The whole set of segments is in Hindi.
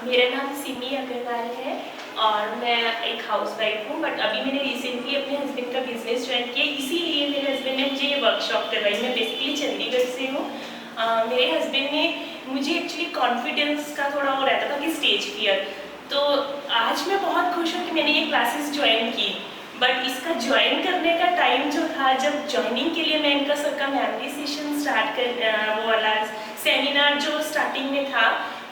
मेरा नाम सिमी अग्रवाल है और मैं एक हाउसवाइफ हूँ। बट अभी मैंने रिसेंटली अपने हस्बैंड का बिजनेस ज्वाइन किया, इसीलिए मेरे हस्बैंड ने मुझे ये वर्कशॉप करवाई। मैं बेसिकली चंडीगढ़ से हूँ। मेरे हस्बैंड ने मुझे एक्चुअली कॉन्फिडेंस का थोड़ा वो रहता था कि स्टेज फियर, तो आज मैं बहुत खुश हूँ कि मैंने ये क्लासेस ज्वाइन की। बट इसका ज्वाइन करने का टाइम जो था, जब ज्वाइनिंग के लिए मैं इनका सबका मेमोरी सेशन स्टार्ट कर वो वाला सेमिनार जो स्टार्टिंग में था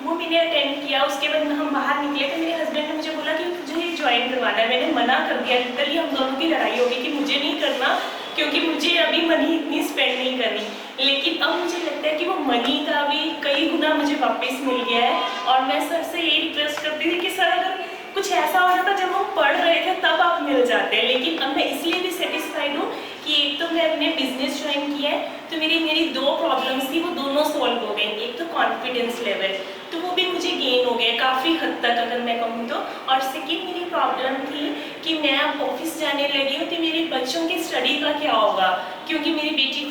वो मैंने अटेंड किया। उसके बाद हम बाहर निकले तो मेरे हस्बैंड ने मुझे बोला कि तुझे ये ज्वाइन करवाना है। मैंने मना कर दिया। लिटरली हम दोनों की लड़ाई हो गई कि मुझे नहीं करना, क्योंकि मुझे अभी मनी इतनी स्पेंड नहीं करनी। लेकिन अब मुझे लगता है कि वो मनी का भी कई गुना मुझे वापस मिल गया है। और मैं सर से यही रिक्वेस्ट करती थी कि सर अगर कुछ ऐसा हो रहा था जब हम पढ़ रहे थे तब आप मिल जाते हैं। लेकिन अब मैं इसलिए भी सेटिस्फाइड हूँ कि एक तो मैं अपने बिजनेस ज्वाइन किया है, तो मेरी दो प्रॉब्लम्स थी वो दोनों सॉल्व हो गई। एक तो कॉन्फिडेंस लेवल, तो वो भी मुझे गेन हो गया काफ़ी हद तक अगर मैं कहूँ तो। और सेकेंड मेरी प्रॉब्लम थी कि मैं अब ऑफिस जाने लगी हूँ तो मेरे बच्चों की स्टडी का क्या होगा, क्योंकि मेरी बेटी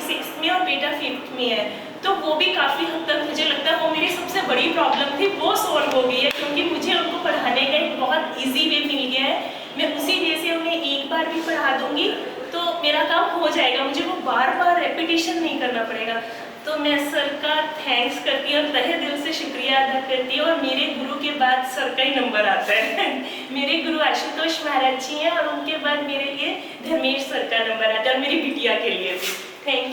6th में और बेटा 5th में है। तो वो भी काफ़ी हद तक मुझे लगता है वो मेरी सबसे बड़ी प्रॉब्लम थी, वो सॉल्व हो गई है, क्योंकि मुझे उनको पढ़ाने का एक बहुत ईजी वे मिल गया है। मैं उसी वे से उन्हें एक बार भी पढ़ा दूंगी तो मेरा काम हो जाएगा, मुझे वो बार बार रेपिटेशन नहीं करना पड़ेगा। तो मैं सर का थैंक्स करती हूँ और तहे दिल से शुक्रिया अदा करती हूँ। और मेरे गुरु के बाद सर का ही नंबर आता है मेरे गुरु आशुतोष महाराज जी हैं और उनके बाद मेरे लिए धर्मेश सर का नंबर आता है और मेरी बिटिया के लिए भी। Thank you.